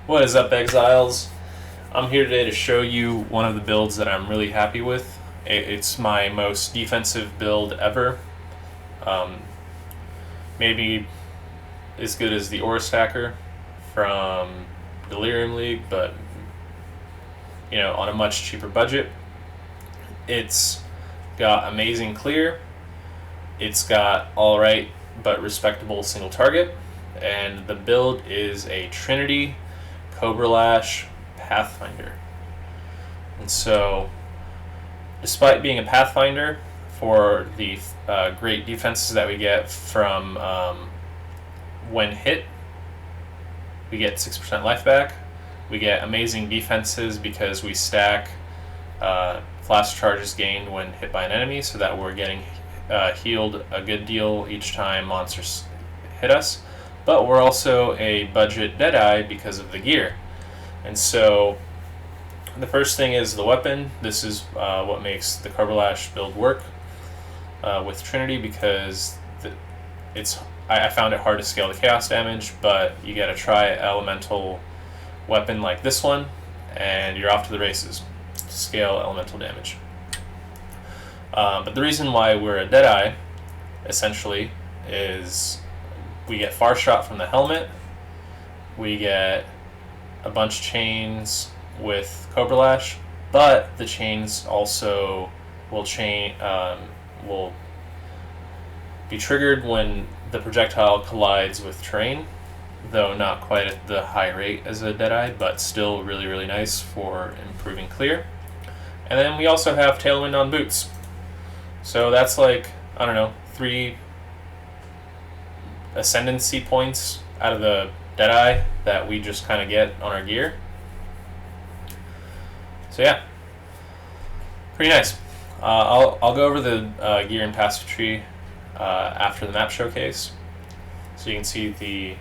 What is up, Exiles? I'm here today to show you one of the builds that I'm really happy with. It's my most defensive build ever. Maybe as good as the Aura Stacker from Delirium League, but on a much cheaper budget. It's got amazing clear. It's got alright but respectable single target, and the build is a Trinity Cobra Lash Pathfinder. And so, despite being a Pathfinder, for the great defenses that we get from when hit, we get 6% life back. We get amazing defenses because we stack flash charges gained when hit by an enemy, so that we're getting healed a good deal each time monsters hit us. But we're also a budget Deadeye because of the gear. And so the first thing is the weapon. This is what makes the Cobra Lash build work with Trinity, because I found it hard to scale the chaos damage, but you gotta try an elemental weapon like this one and you're off to the races to scale elemental damage. But the reason why we're a Deadeye essentially is we get far shot from the helmet, we get a bunch of chains with Cobra Lash, but the chains also will be triggered when the projectile collides with terrain, though not quite at the high rate as a Deadeye, but still really, really nice for improving clear. And then we also have Tailwind on boots. So that's like, 3 ascendancy points out of the Deadeye that we just kind of get on our gear. So yeah, pretty nice. I'll go over the gear and passive tree after the map showcase, so you can see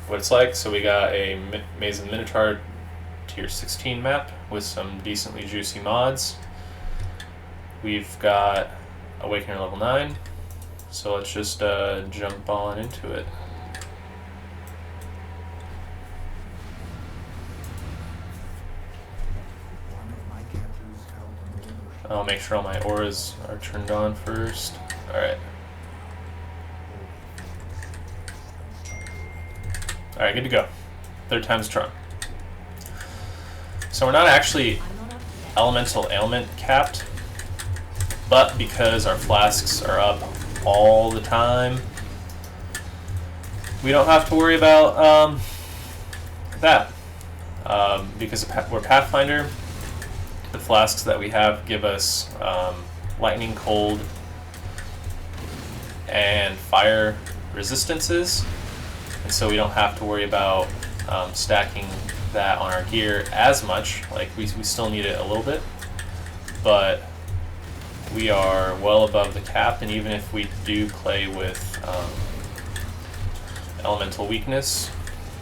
what it's like. So we got a Maze of the Minotaur tier 16 map with some decently juicy mods. We've got Awakener level 9, so let's just jump on into it. I'll make sure all my auras are turned on first. Alright. Alright, good to go. Third time's the charm. So we're not actually elemental ailment capped, but because our flasks are up all the time, we don't have to worry about that. Because we're Pathfinder, the flasks that we have give us lightning, cold, and fire resistances, and so we don't have to worry about stacking that on our gear as much. Like we still need it a little bit, but we are well above the cap, and even if we do play with elemental weakness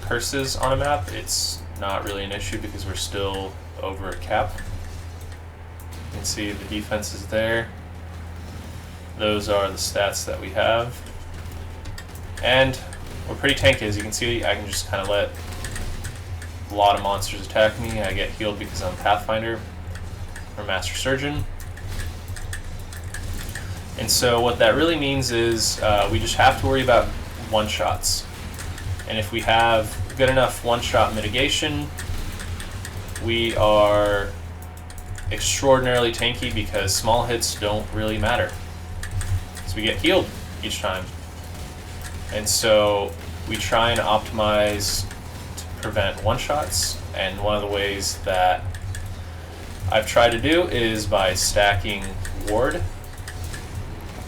curses on a map, it's not really an issue because we're still over cap. You can see the defense is there. Those are the stats that we have. And we're pretty tanky, as you can see. I can just kind of let a lot of monsters attack me. I get healed because I'm Pathfinder or Master Surgeon. And so what that really means is we just have to worry about one-shots. And if we have good enough one-shot mitigation, we are extraordinarily tanky because small hits don't really matter. So we get healed each time. And so we try and optimize to prevent one-shots, and one of the ways that I've tried to do is by stacking ward.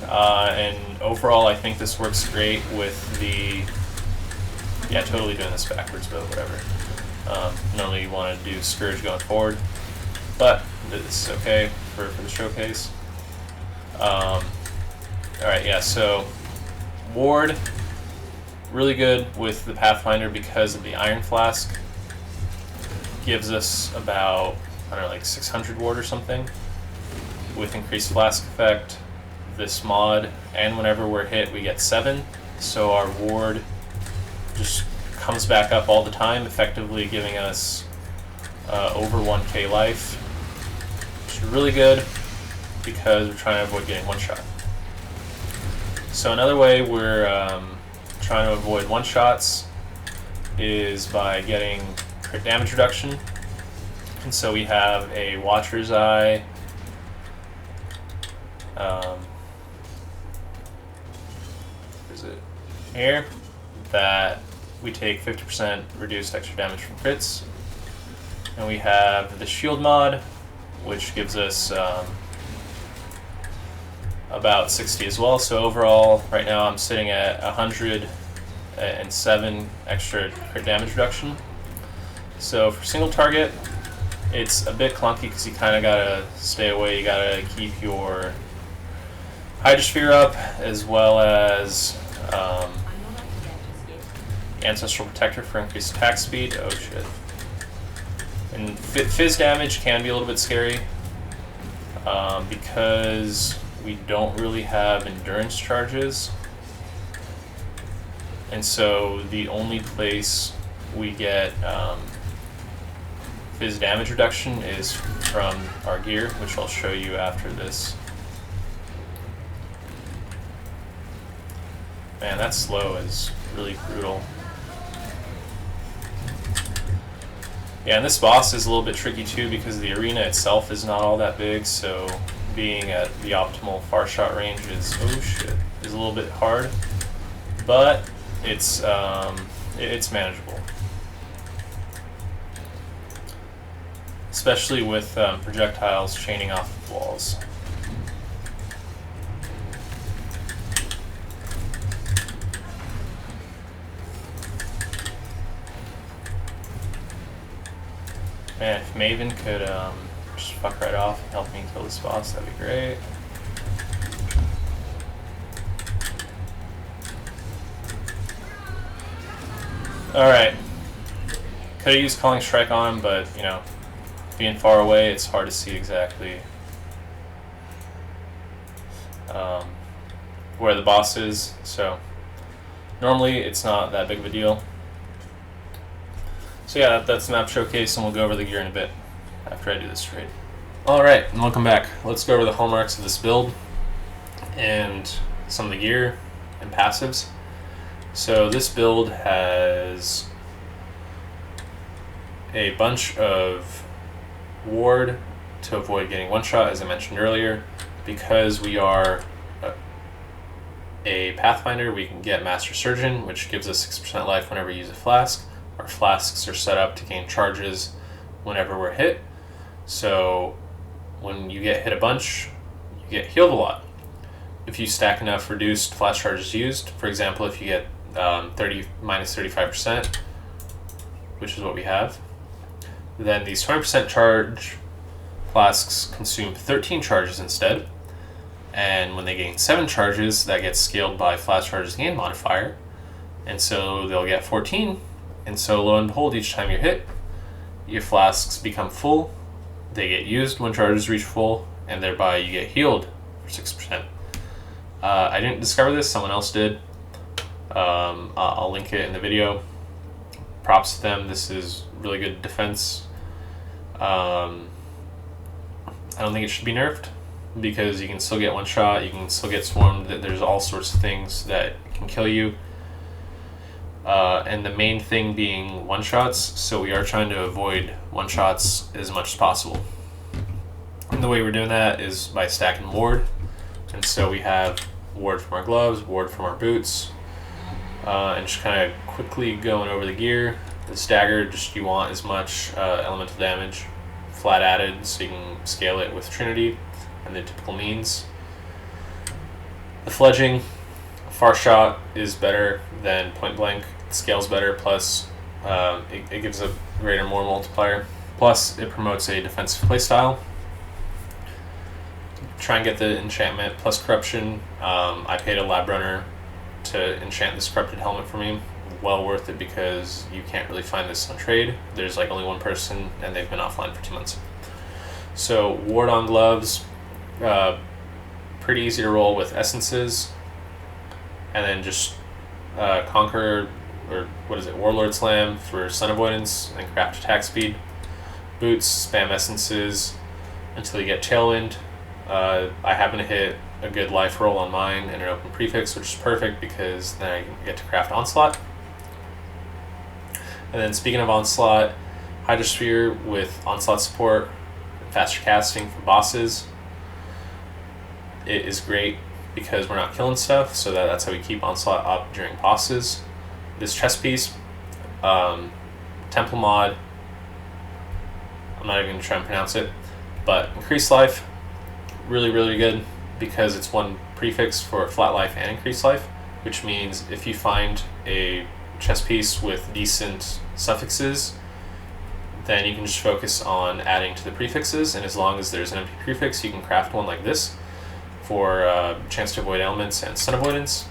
And overall I think this works great with the... Yeah, totally doing this backwards, but whatever. Normally you want to do Scourge going forward, but this is okay for the showcase. Alright, yeah, so ward, really good with the Pathfinder because of the Iron Flask. Gives us about, like 600 ward or something with increased flask effect. This mod, and whenever we're hit we get 7, so our ward just comes back up all the time, effectively giving us over 1k life, which is really good because we're trying to avoid getting one shot. So another way we're trying to avoid one shots is by getting crit damage reduction. And so we have a Watcher's Eye, is it here, that we take 50% reduced extra damage from crits. And we have the shield mod, which gives us about 60 as well. So overall, right now I'm sitting at 107 extra crit damage reduction. So for single target, it's a bit clunky because you kind of gotta stay away. You gotta keep your Hydrosphere up, as well as Ancestral Protector for increased attack speed. Oh shit. And Fizz damage can be a little bit scary because we don't really have endurance charges. And so the only place we get Fizz damage reduction is from our gear, which I'll show you after this. Man, that slow is really brutal. Yeah, and this boss is a little bit tricky too because the arena itself is not all that big, so being at the optimal far shot range is, oh shit, is a little bit hard, but it's manageable. Especially with projectiles chaining off the walls. Man, if Maven could just fuck right off and help me kill this boss, that'd be great. Alright. Could have used Calling Strike on him, but, you know, being far away, it's hard to see exactly where the boss is, so normally it's not that big of a deal. So yeah, that's the map showcase, and we'll go over the gear in a bit after I do this trade. Alright, and welcome back. Let's go over the hallmarks of this build and some of the gear and passives. So this build has a bunch of ward to avoid getting one shot, as I mentioned earlier. Because we are a Pathfinder, we can get Master Surgeon, which gives us 6% life whenever we use a flask. Our flasks are set up to gain charges whenever we're hit. So when you get hit a bunch, you get healed a lot. If you stack enough reduced flash charges used, for example, if you get minus 35%, which is what we have, then these 20% charge flasks consume 13 charges instead. And when they gain 7 charges, that gets scaled by flash charges gain modifier. And so they'll get 14. And so lo and behold, each time you're hit, your flasks become full. They get used when charges reach full, and thereby you get healed for 6%. I didn't discover this, someone else did. I'll link it in the video. Props to them, this is really good defense. I don't think it should be nerfed, because you can still get one shot, you can still get swarmed, there's all sorts of things that can kill you. And the main thing being one shots, so we are trying to avoid one shots as much as possible. And the way we're doing that is by stacking ward. And so we have ward from our gloves, ward from our boots, and just kind of quickly going over the gear. This dagger, just you want as much elemental damage flat added so you can scale it with Trinity and the typical means. The fledging, far shot is better than point blank. It scales better, plus it gives a greater more multiplier. Plus it promotes a defensive playstyle. Try and get the enchantment plus corruption. I paid a lab runner to enchant this corrupted helmet for me. Well worth it because you can't really find this on trade. There's like only one person and they've been offline for 2 months. So ward on gloves, pretty easy to roll with essences, and then just conquer or what is it, Warlord Slam for stun avoidance and craft attack speed. Boots, spam essences until you get Tailwind. I happen to hit a good life roll on mine and an open prefix, which is perfect because then I get to craft Onslaught. And then speaking of Onslaught, Hydrosphere with Onslaught support, faster casting for bosses. It is great because we're not killing stuff, so that's how we keep Onslaught up during bosses. This chest piece, Temple mod, I'm not even going to try and pronounce it, but increased life, really, really good because it's one prefix for flat life and increased life, which means if you find a chest piece with decent suffixes, then you can just focus on adding to the prefixes, and as long as there's an empty prefix, you can craft one like this for chance to avoid ailments and stun avoidance,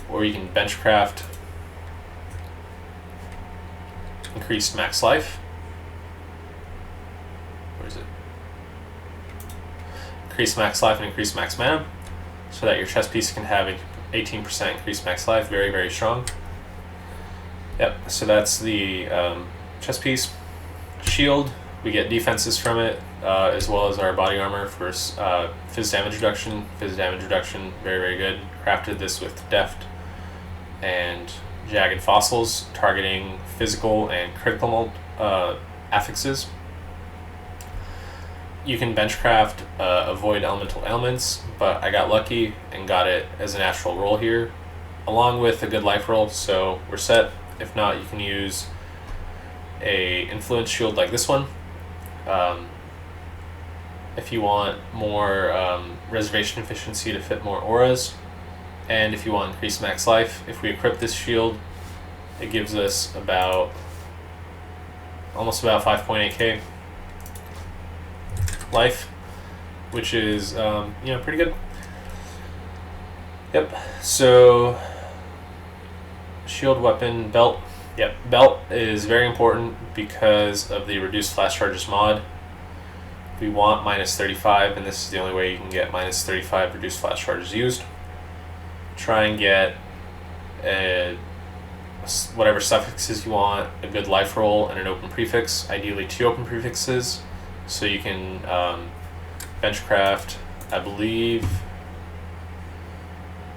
or you can bench craft increased max life. Where is it? Increased max life and increased max mana, so that your chest piece can have 18% increased max life. Very, very strong. Yep, so that's the chest piece. Shield, we get defenses from it, as well as our body armor for phys damage reduction. Phys damage reduction, very, very good. Crafted this with Deft and Jagged Fossils, targeting physical and critical affixes. You can benchcraft avoid elemental ailments, but I got lucky and got it as a natural roll here, along with a good life roll, so we're set. If not, you can use a influence shield like this one. If you want more reservation efficiency to fit more auras, and if you want increased max life, if we equip this shield, it gives us almost about 5.8k life, which is pretty good. Yep. So shield, weapon, belt. Yep, belt is very important because of the reduced flash charges mod. We want -35, and this is the only way you can get -35 reduced flash charges used. Try and get whatever suffixes you want, a good life roll, and an open prefix, ideally 2 open prefixes, so you can benchcraft, I believe,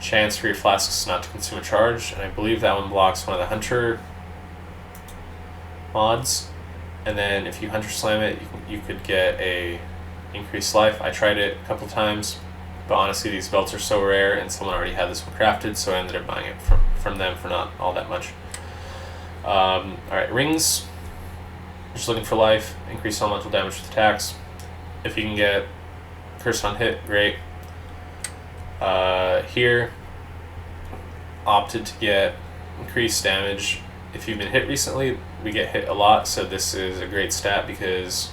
chance for your flasks not to consume a charge, and I believe that one blocks one of the hunter mods, and then if you hunter slam it, you could get a increased life. I tried it a couple times, but honestly these belts are so rare, and someone already had this one crafted, so I ended up buying it from them for not all that much. Alright, rings, just looking for life, increased elemental damage with attacks. If you can get curse on hit, great. Here, opted to get increased damage. If you've been hit recently, we get hit a lot, so this is a great stat because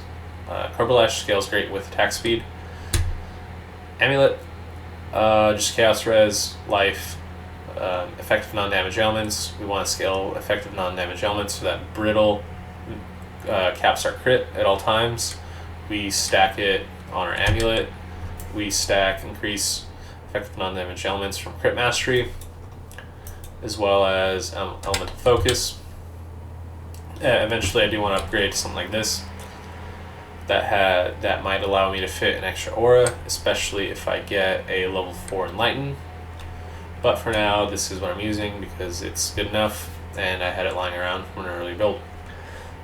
Cobra Lash scales great with attack speed. Amulet, just chaos res, life, effective non-damage ailments. We want to scale effective non-damage ailments so that Brittle caps our crit at all times. We stack it on our amulet. We stack increase effective non-damage elements from crit mastery, as well as elemental focus. Eventually I do want to upgrade to something like this that might allow me to fit an extra aura, especially if I get a level 4 enlighten. But for now, this is what I'm using because it's good enough and I had it lying around from an early build.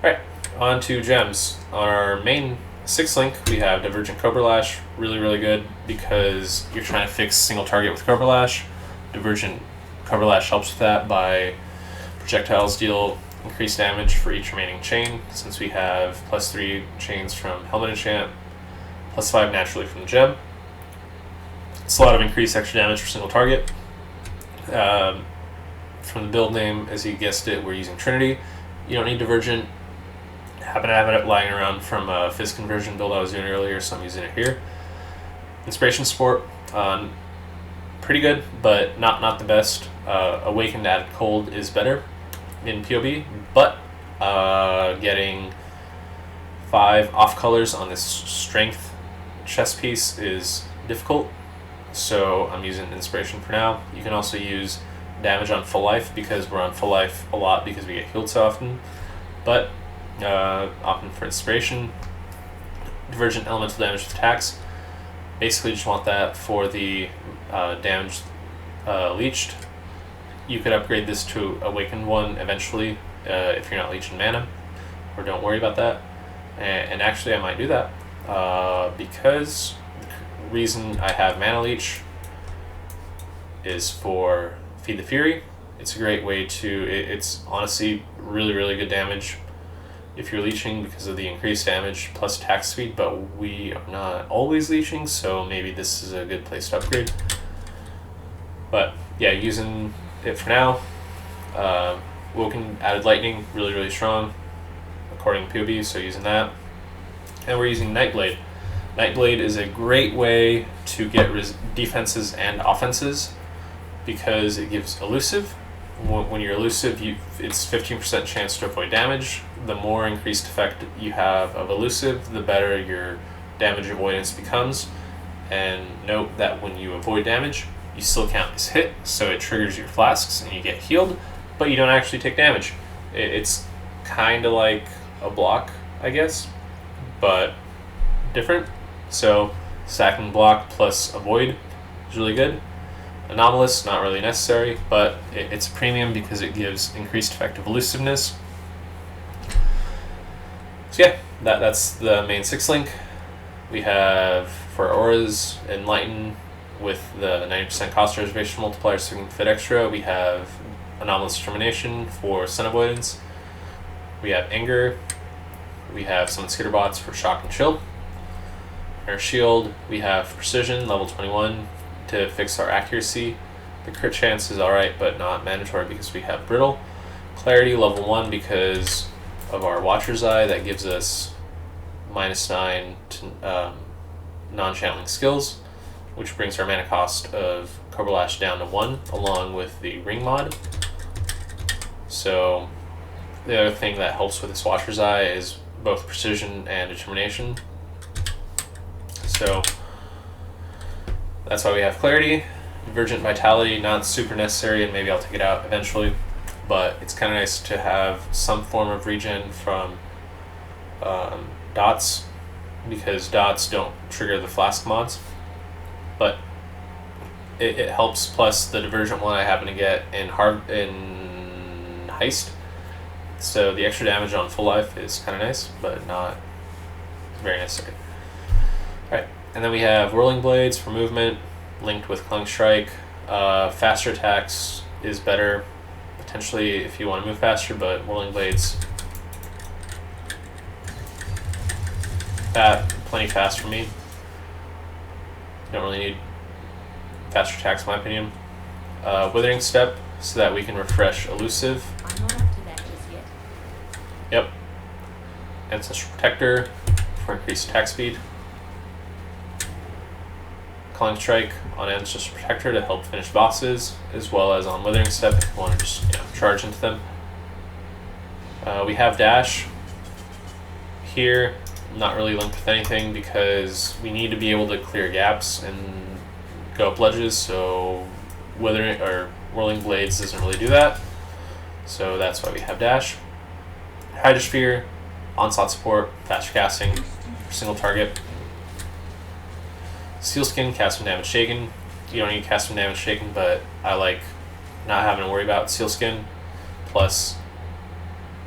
Alright, on to gems. On our main 6th link, we have Divergent Cobra Lash, really, really good because you're trying to fix single target with Cobra Lash. Divergent Cobra Lash helps with that by projectiles deal increased damage for each remaining chain, since we have +3 chains from Helmet Enchant, +5 naturally from the gem. It's a lot of increased extra damage for single target. From the build name, as you guessed it, we're using Trinity. You don't need Divergent. Happen to have it lying around from a Fizz conversion build I was doing earlier, so I'm using it here. Inspiration support, pretty good, but not the best. Awakened Added Cold is better in POB, but getting 5 off colors on this strength chest piece is difficult, so I'm using Inspiration for now. You can also use damage on full life because we're on full life a lot because we get healed so often. But often for inspiration, divergent elemental damage with attacks. Basically, just want that for the damage leached. You could upgrade this to Awakened one eventually if you're not leeching mana, or don't worry about that. And actually, I might do that because the reason I have Mana Leech is for Feed the Fury. It's a great way to. It's honestly really, really good damage if you're leeching because of the increased damage plus attack speed, but we are not always leeching, so maybe this is a good place to upgrade. But yeah, using it for now. Woken added lightning, really, really strong according to POB, so using that. And we're using Nightblade. Nightblade is a great way to get defenses and offenses because it gives elusive. When you're elusive, it's 15% chance to avoid damage. The more increased effect you have of elusive, the better your damage avoidance becomes. And note that when you avoid damage, you still count as hit, so it triggers your flasks and you get healed, but you don't actually take damage. It's kind of like a block, I guess, but different. So stacking block plus avoid is really good. Anomalous, not really necessary, but it's a premium because it gives increased effective elusiveness. So yeah, that's the main 6-link. We have for auras, Enlighten with the 90% cost reservation multiplier so we can fit extra. We have Anomalous Determination for Sun Avoidance. We have Anger. We have some Skitter Bots for Shock and Chill. Our shield, we have Precision, level 21, to fix our accuracy. The crit chance is alright, but not mandatory because we have Brittle. Clarity, level 1, because of our Watcher's Eye, that gives us -9 to non-channeling skills, which brings our mana cost of Cobra Lash down to 1, along with the Ring mod. So the other thing that helps with this Watcher's Eye is both Precision and Determination. So that's why we have Clarity. Divergent Vitality, not super necessary, and maybe I'll take it out eventually, but it's kind of nice to have some form of regen from dots, because dots don't trigger the flask mods, but it helps. Plus the Divergent one I happen to get in Heist, so the extra damage on full life is kind of nice, but not very necessary. Alright, and then we have Whirling Blades for movement, linked with Clunk Strike. Faster attacks is better, potentially, if you want to move faster, but Whirling Blades, plenty fast for me. Don't really need faster attacks in my opinion. Withering Step, so that we can refresh elusive. I'm not up to that just yet. Yep. Ancestral Protector for increased attack speed. Calling Strike on Ancestral Protector to help finish bosses, as well as on Withering Step if you want to just charge into them. We have Dash here, not really linked with anything because we need to be able to clear gaps and go up ledges, so Withering or Whirling Blades doesn't really do that, so that's why we have Dash. Hydrosphere, onslaught support, faster casting for single target. Sealskin, cast when damage taken. You don't need cast when damage taken, but I like not having to worry about Sealskin. Plus,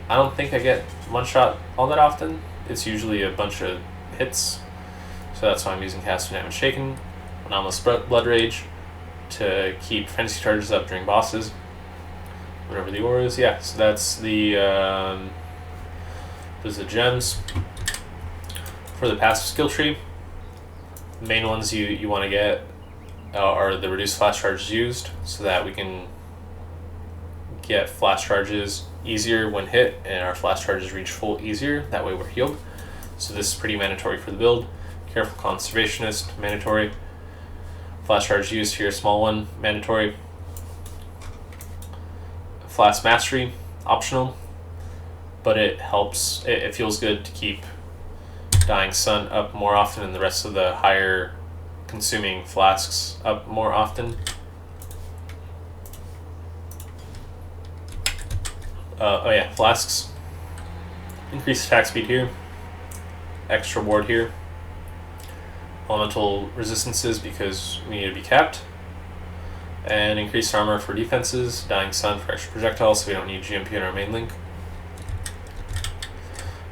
I don't think I get one shot all that often. It's usually a bunch of hits, so that's why I'm using cast when damage taken. Anomalous Blood Rage to keep frenzy charges up during bosses. Whatever the aura is, yeah. So that's the those are the gems for the passive skill tree. The main ones you want to get are the reduced flash charges used, so that we can get flash charges easier when hit, and our flash charges reach full easier. That way we're healed. So this is pretty mandatory for the build. Careful Conservationist, mandatory. Flash charge used here, small one, mandatory. Flask Mastery, optional, but it helps. It feels good to keep Dying Sun up more often and the rest of the higher consuming flasks up more often. Oh yeah, flasks. Increased attack speed here. Extra ward here. Elemental resistances because we need to be capped. And increased armor for defenses. Dying Sun for extra projectiles so we don't need GMP in our main link.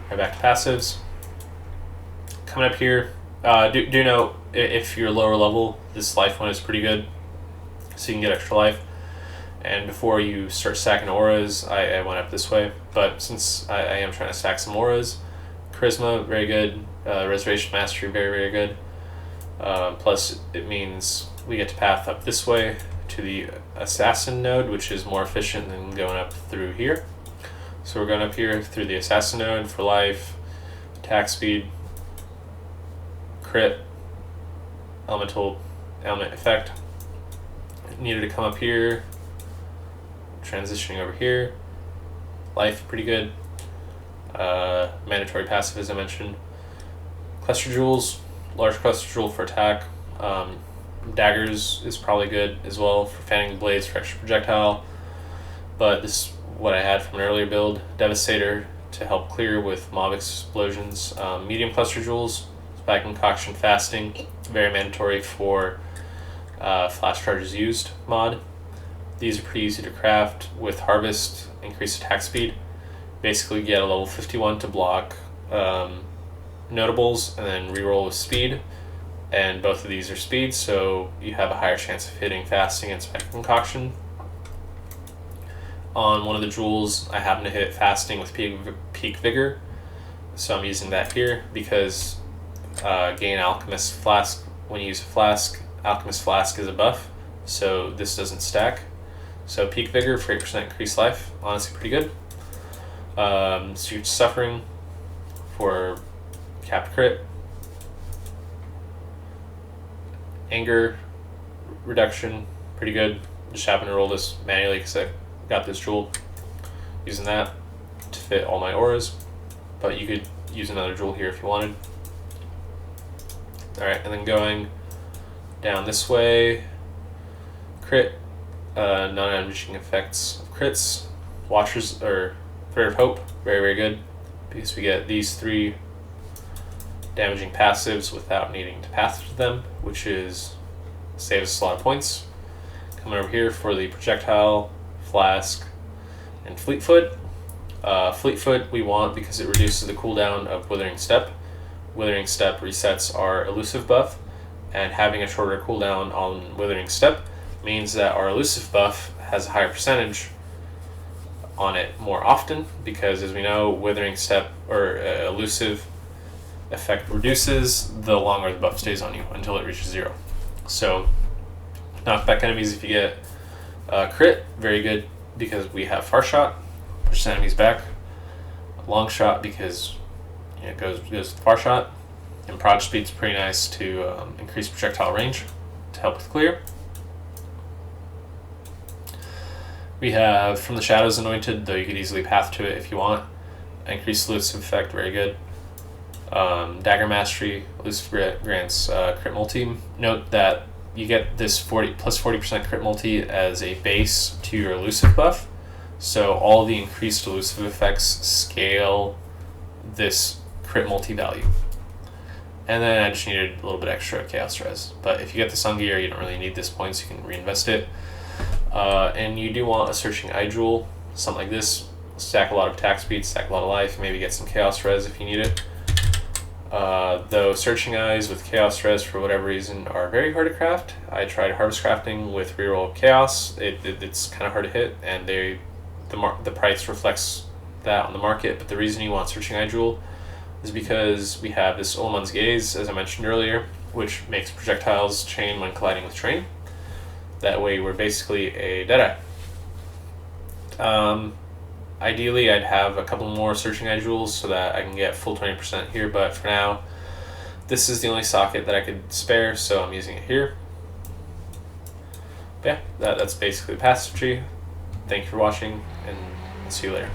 Right, back to passives. Coming up here, do know if you're lower level, this life one is pretty good. So you can get extra life. And before you start stacking auras, I went up this way. But since I am trying to stack some auras, Charisma, very good. Reservation Mastery, very, very good. Plus, it means we get to path up this way to the Assassin node, which is more efficient than going up through here. So we're going up here through the Assassin node for life, attack speed, crit, element effect. Needed to come up here, transitioning over here. Life, pretty good. Mandatory passive, as I mentioned. Cluster Jewels, large Cluster Jewel for attack. Daggers is probably good as well for fanning blades for extra projectile. But this is what I had from an earlier build. Devastator to help clear with mob explosions. Medium Cluster Jewels, Spike Concoction Fasting, very mandatory for flash charges used mod. These are pretty easy to craft with Harvest, increased attack speed. Basically get a level 51 to block notables and then reroll with speed. And both of these are speed, so you have a higher chance of hitting Fasting and Spike Concoction. On one of the jewels, I happen to hit Fasting with Peak Vigor, so I'm using that here because gain Alchemist Flask. When you use a Flask, Alchemist Flask is a buff, so this doesn't stack. So Peak Vigor for 8% increased life, honestly pretty good. Huge Suffering for capped crit. Anger reduction, pretty good. Just happened to roll this manually because I got this jewel. Using that to fit all my auras, but you could use another jewel here if you wanted. Alright, and then going down this way, crit, non-damaging effects of crits, Watchers, or Prayer of Hope, very, very good, because we get these 3 damaging passives without needing to path to them, which is saves us a lot of points. Coming over here for the Projectile, Flask, and Fleetfoot. Fleetfoot we want because it reduces the cooldown of Withering Step. Withering Step resets our elusive buff, and having a shorter cooldown on Withering Step means that our elusive buff has a higher percentage on it more often, because as we know, Withering Step or elusive effect reduces the longer the buff stays on you until it reaches 0. So knockback enemies, if you get crit, very good because we have Far Shot, pushes enemies back. Long Shot because it goes with Far Shot, and Prod Speed's pretty nice to increase projectile range to help with clear. We have From the Shadows Anointed, though you could easily path to it if you want. Increased elusive effect, very good. Dagger Mastery, elusive grants crit multi. Note that you get this 40% crit multi as a base to your elusive buff, so all the increased elusive effects scale this crit multi value. And then I just needed a little bit extra chaos res, but if you get the Sun Gear, you don't really need this points, you can reinvest it. And you do want a Searching Eye Jewel, something like this. Stack a lot of attack speed, stack a lot of life, maybe get some chaos res if you need it. Though Searching Eyes with Chaos Res for whatever reason are very hard to craft. I tried Harvest Crafting with reroll Chaos. It's kind of hard to hit, and the price reflects that on the market. But the reason you want Searching Eye Jewel is because we have this Ullman's Gaze, as I mentioned earlier, which makes projectiles chain when colliding with terrain. That way we're basically a Deadeye. Ideally, I'd have a couple more Searching Eye Jewels so that I can get full 20% here, but for now, this is the only socket that I could spare, so I'm using it here. But yeah, that's basically the passive tree. Thank you for watching, and I'll see you later.